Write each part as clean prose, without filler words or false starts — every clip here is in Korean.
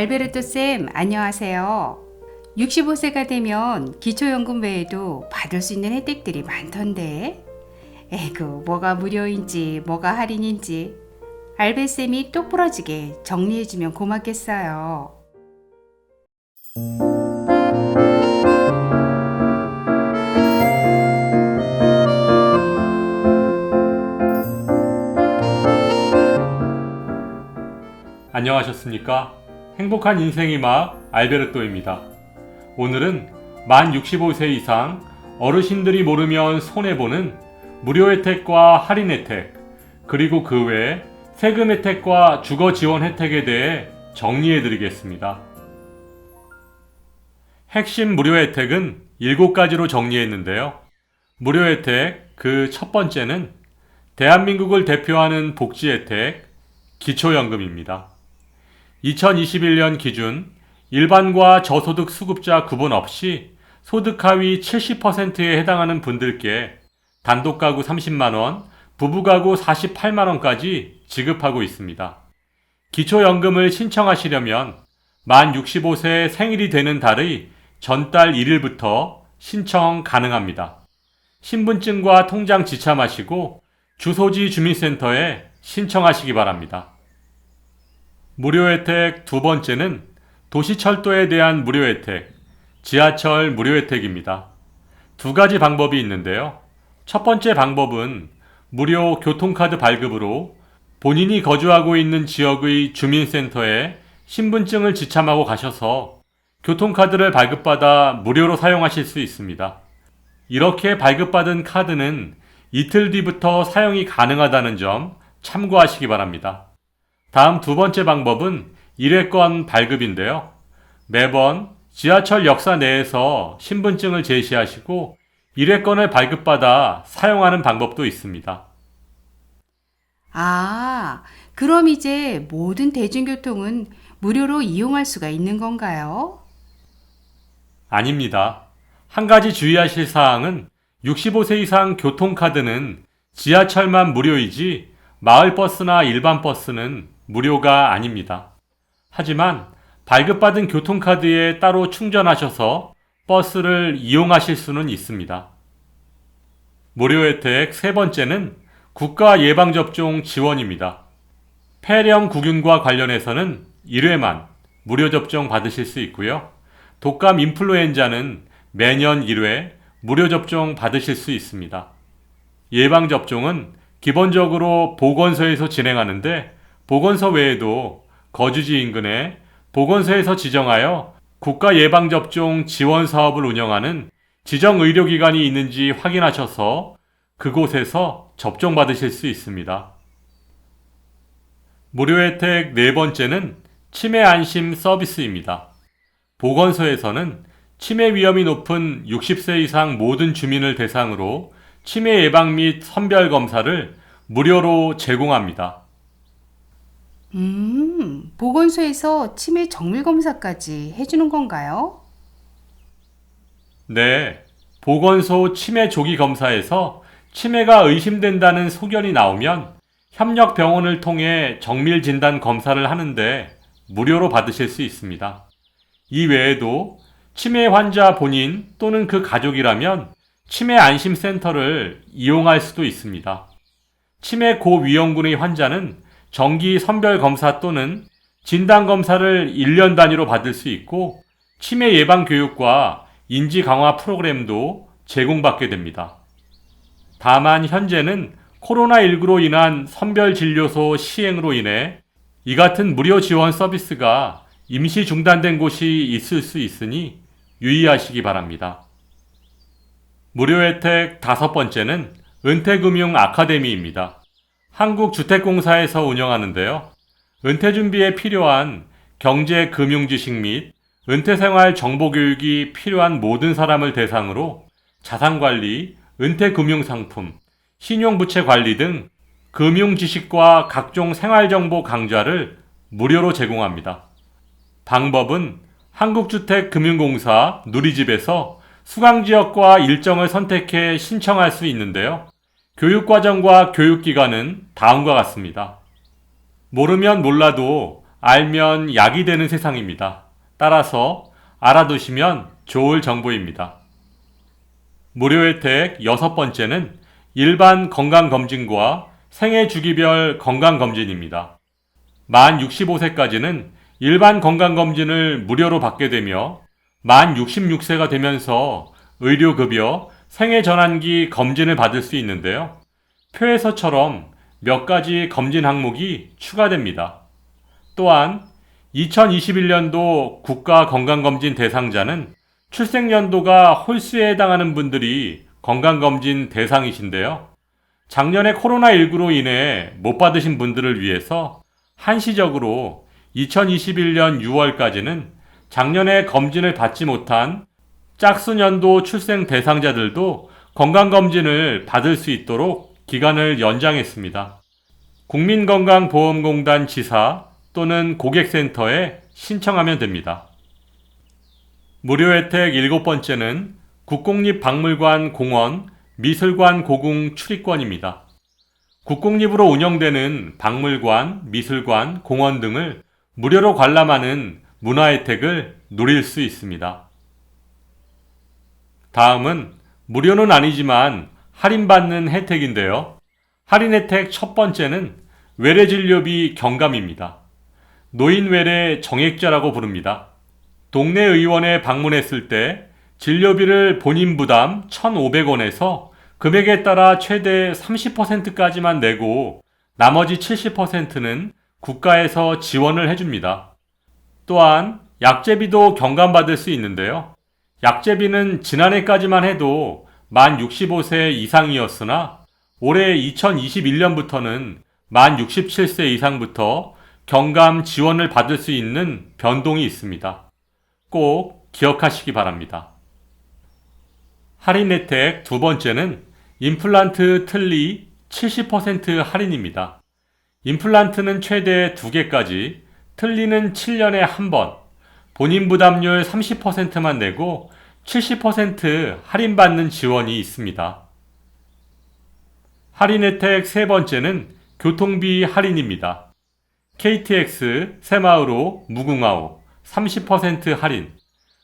알베르토 쌤, 안녕하세요. 65세가 되면 기초연금 외에도 받을 수 있는 혜택들이 많던데. 에이구, 뭐가 무료인지, 뭐가 할인인지. 알베쌤이 똑부러지게 정리해주면 고맙겠어요. 안녕하셨습니까? 행복한 인생의 맛 알베르토입니다. 오늘은 만 65세 이상 어르신들이 모르면 손해보는 무료 혜택과 할인 혜택, 그리고 그 외 세금 혜택과 주거 지원 혜택에 대해 정리해 드리겠습니다. 핵심 무료 혜택은 7가지로 정리했는데요. 무료 혜택 그 첫 번째는 대한민국을 대표하는 복지 혜택, 기초연금입니다. 2021년 기준 일반과 저소득 수급자 구분 없이 소득 하위 70%에 해당하는 분들께 단독가구 30만원, 부부가구 48만원까지 지급하고 있습니다. 기초연금을 신청하시려면 만 65세 생일이 되는 달의 전달 1일부터 신청 가능합니다. 신분증과 통장 지참하시고 주소지 주민센터에 신청하시기 바랍니다. 무료 혜택 두 번째는 도시철도에 대한 무료 혜택, 지하철 무료 혜택입니다. 두 가지 방법이 있는데요. 첫 번째 방법은 무료 교통카드 발급으로 본인이 거주하고 있는 지역의 주민센터에 신분증을 지참하고 가셔서 교통카드를 발급받아 무료로 사용하실 수 있습니다. 이렇게 발급받은 카드는 이틀 뒤부터 사용이 가능하다는 점 참고하시기 바랍니다. 다음 두 번째 방법은 일회권 발급인데요. 매번 지하철 역사 내에서 신분증을 제시하시고 일회권을 발급받아 사용하는 방법도 있습니다. 아, 그럼 이제 모든 대중교통은 무료로 이용할 수가 있는 건가요? 아닙니다. 한 가지 주의하실 사항은 65세 이상 교통카드는 지하철만 무료이지 마을버스나 일반 버스는 무료가 아닙니다. 하지만 발급받은 교통카드에 따로 충전하셔서 버스를 이용하실 수는 있습니다. 무료 혜택 세 번째는 국가 예방접종 지원입니다. 폐렴 구균과 관련해서는 1회만 무료 접종 받으실 수 있고요. 독감 인플루엔자는 매년 1회 무료 접종 받으실 수 있습니다. 예방접종은 기본적으로 보건소에서 진행하는데 보건소 외에도 거주지 인근에 보건소에서 지정하여 국가예방접종 지원 사업을 운영하는 지정의료기관이 있는지 확인하셔서 그곳에서 접종받으실 수 있습니다. 무료 혜택 네 번째는 치매 안심 서비스입니다. 보건소에서는 치매 위험이 높은 60세 이상 모든 주민을 대상으로 치매 예방 및 선별 검사를 무료로 제공합니다. 보건소에서 치매 정밀 검사까지 해주는 건가요? 네, 보건소 치매 조기 검사에서 치매가 의심된다는 소견이 나오면 협력병원을 통해 정밀 진단 검사를 하는데 무료로 받으실 수 있습니다. 이 외에도 치매 환자 본인 또는 그 가족이라면 치매 안심센터를 이용할 수도 있습니다. 치매 고위험군의 환자는 정기 선별 검사 또는 진단 검사를 1년 단위로 받을 수 있고 치매 예방 교육과 인지 강화 프로그램도 제공받게 됩니다. 다만 현재는 코로나19로 인한 선별진료소 시행으로 인해 이 같은 무료 지원 서비스가 임시 중단된 곳이 있을 수 있으니 유의하시기 바랍니다. 무료 혜택 다섯 번째는 은퇴금융 아카데미입니다. 한국주택공사에서 운영하는데요. 은퇴 준비에 필요한 경제 금융 지식 및 은퇴생활 정보교육이 필요한 모든 사람을 대상으로 자산관리, 은퇴금융상품, 신용부채 관리 등 금융 지식과 각종 생활정보 강좌를 무료로 제공합니다. 방법은 한국주택금융공사 누리집에서 수강지역과 일정을 선택해 신청할 수 있는데요. 교육과정과 교육기간은 다음과 같습니다. 모르면 몰라도 알면 약이 되는 세상입니다. 따라서 알아두시면 좋을 정보입니다. 무료 혜택 여섯 번째는 일반 건강검진과 생애 주기별 건강검진입니다. 만 65세까지는 일반 건강검진을 무료로 받게 되며 만 66세가 되면서 의료급여, 생애전환기 검진을 받을 수 있는데요. 표에서처럼 몇 가지 검진 항목이 추가됩니다. 또한 2021년도 국가건강검진 대상자는 출생연도가 홀수에 해당하는 분들이 건강검진 대상이신데요. 작년에 코로나19로 인해 못 받으신 분들을 위해서 한시적으로 2021년 6월까지는 작년에 검진을 받지 못한 짝수년도 출생 대상자들도 건강검진을 받을 수 있도록 기간을 연장했습니다. 국민건강보험공단 지사 또는 고객센터에 신청하면 됩니다. 무료 혜택 일곱 번째는 국공립박물관 공원, 미술관 고궁 출입권입니다. 국공립으로 운영되는 박물관, 미술관, 공원 등을 무료로 관람하는 문화 혜택을 누릴 수 있습니다. 다음은 무료는 아니지만 할인받는 혜택인데요. 할인 혜택 첫 번째는 외래진료비 경감입니다. 노인외래 정액제라고 부릅니다. 동네 의원에 방문했을 때 진료비를 본인 부담 1,500원에서 금액에 따라 최대 30%까지만 내고 나머지 70%는 국가에서 지원을 해줍니다. 또한 약제비도 경감받을 수 있는데요. 약제비는 지난해까지만 해도 만 65세 이상이었으나 올해 2021년부터는 만 67세 이상부터 경감 지원을 받을 수 있는 변동이 있습니다. 꼭 기억하시기 바랍니다. 할인 혜택 두 번째는 임플란트 틀니 70% 할인입니다. 임플란트는 최대 2개까지, 틀니는 7년에 한 번, 본인 부담률 30%만 내고 70% 할인받는 지원이 있습니다. 할인 혜택 세 번째는 교통비 할인입니다. KTX, 새마을호, 무궁화호 30% 할인,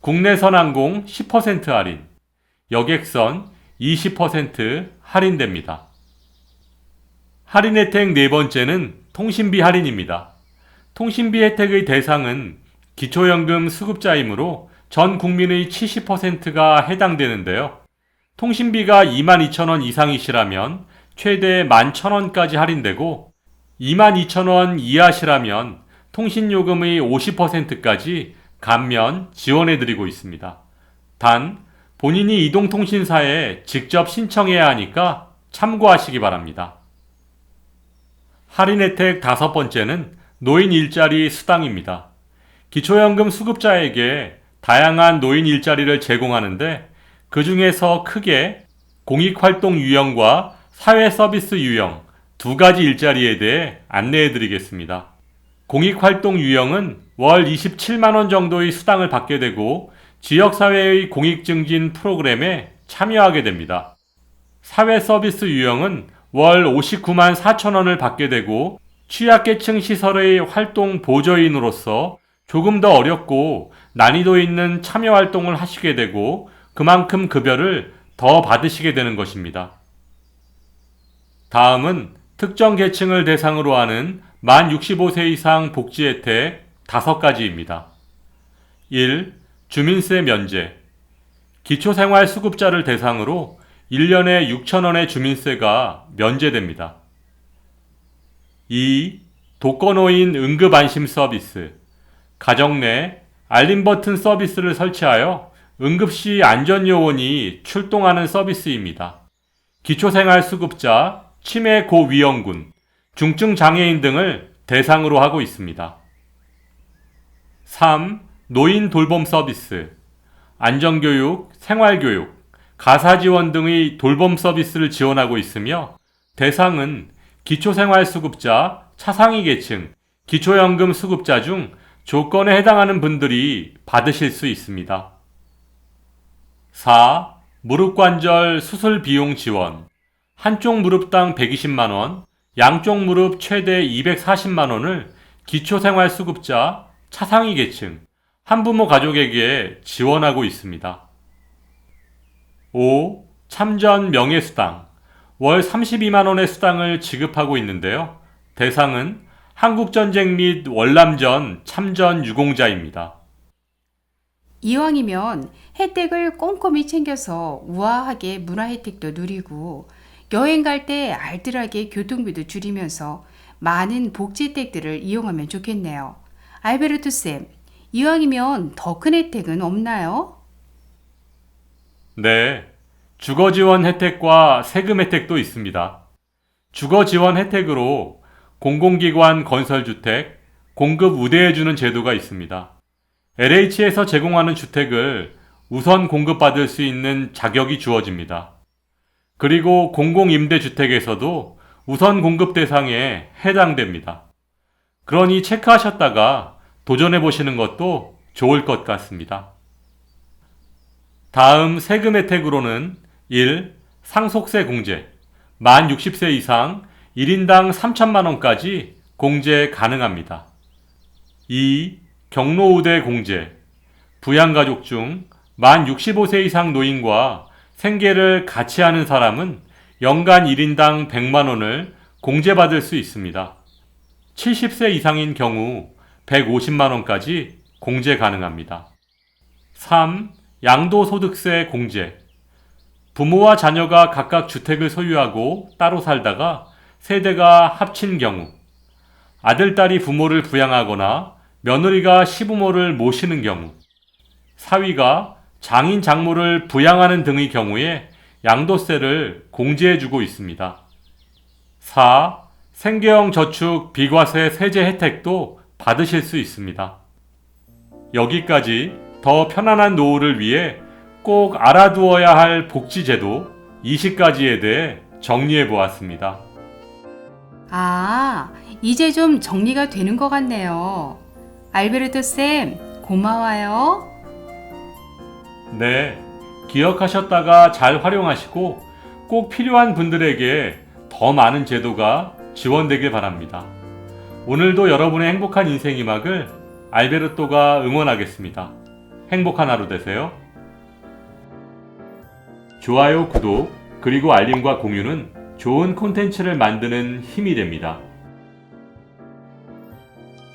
국내선항공 10% 할인, 여객선 20% 할인됩니다. 할인 혜택 네 번째는 통신비 할인입니다. 통신비 혜택의 대상은 기초연금 수급자이므로 전 국민의 70%가 해당되는데요. 통신비가 22,000원 이상이시라면 최대 11,000원까지 할인되고 22,000원 이하시라면 통신요금의 50%까지 감면 지원해드리고 있습니다. 단, 본인이 이동통신사에 직접 신청해야 하니까 참고하시기 바랍니다. 할인 혜택 다섯 번째는 노인 일자리 수당입니다. 기초연금 수급자에게 다양한 노인 일자리를 제공하는데 그 중에서 크게 공익활동 유형과 사회서비스 유형 두 가지 일자리에 대해 안내해 드리겠습니다. 공익활동 유형은 월 27만원 정도의 수당을 받게 되고 지역사회의 공익증진 프로그램에 참여하게 됩니다. 사회서비스 유형은 월 59만 4천원을 받게 되고 취약계층 시설의 활동 보조인으로서 조금 더 어렵고 난이도 있는 참여활동을 하시게 되고 그만큼 급여를 더 받으시게 되는 것입니다. 다음은 특정 계층을 대상으로 하는 만 65세 이상 복지 혜택 5가지입니다. 1. 주민세 면제. 기초생활수급자를 대상으로 1년에 6,000원의 주민세가 면제됩니다. 2. 독거노인 응급안심 서비스. 가정 내 알림 버튼 서비스를 설치하여 응급시 안전요원이 출동하는 서비스입니다. 기초생활수급자, 치매 고위험군, 중증장애인 등을 대상으로 하고 있습니다. 3. 노인 돌봄 서비스. 안전교육, 생활교육, 가사지원 등의 돌봄 서비스를 지원하고 있으며 대상은 기초생활수급자, 차상위 계층, 기초연금 수급자 중 조건에 해당하는 분들이 받으실 수 있습니다. 4. 무릎관절 수술 비용 지원. 한쪽 무릎당 120만원, 양쪽 무릎 최대 240만원을 기초생활수급자, 차상위 계층, 한부모 가족에게 지원하고 있습니다. 5. 참전 명예수당. 월 32만 원의 수당을 지급하고 있는데요. 대상은 한국전쟁 및 월남전 참전 유공자입니다. 이왕이면 혜택을 꼼꼼히 챙겨서 우아하게 문화 혜택도 누리고 여행 갈 때 알뜰하게 교통비도 줄이면서 많은 복지 혜택들을 이용하면 좋겠네요. 알베르토 쌤, 이왕이면 더 큰 혜택은 없나요? 네, 주거 지원 혜택과 세금 혜택도 있습니다. 주거 지원 혜택으로 공공기관 건설주택, 공급 우대해주는 제도가 있습니다. LH에서 제공하는 주택을 우선 공급받을 수 있는 자격이 주어집니다. 그리고 공공임대주택에서도 우선 공급 대상에 해당됩니다. 그러니 체크하셨다가 도전해 보시는 것도 좋을 것 같습니다. 다음 세금 혜택으로는 1. 상속세 공제. 만 60세 이상 1인당 3천만 원까지 공제 가능합니다. 2. 경로우대 공제. 부양가족 중 만 65세 이상 노인과 생계를 같이 하는 사람은 연간 1인당 100만 원을 공제받을 수 있습니다. 70세 이상인 경우 150만 원까지 공제 가능합니다. 3. 양도소득세 공제. 부모와 자녀가 각각 주택을 소유하고 따로 살다가 세대가 합친 경우, 아들, 딸이 부모를 부양하거나 며느리가 시부모를 모시는 경우, 사위가 장인, 장모를 부양하는 등의 경우에 양도세를 공제해주고 있습니다. 4. 생계형 저축 비과세 세제 혜택도 받으실 수 있습니다. 여기까지 더 편안한 노후를 위해 꼭 알아두어야 할 복지제도 20가지에 대해 정리해 보았습니다. 아, 이제 좀 정리가 되는 것 같네요. 알베르토 쌤, 고마워요. 네, 기억하셨다가 잘 활용하시고 꼭 필요한 분들에게 더 많은 제도가 지원되길 바랍니다. 오늘도 여러분의 행복한 인생 이막을 알베르토가 응원하겠습니다. 행복한 하루 되세요. 좋아요, 구독, 그리고 알림과 공유는 좋은 콘텐츠를 만드는 힘이 됩니다.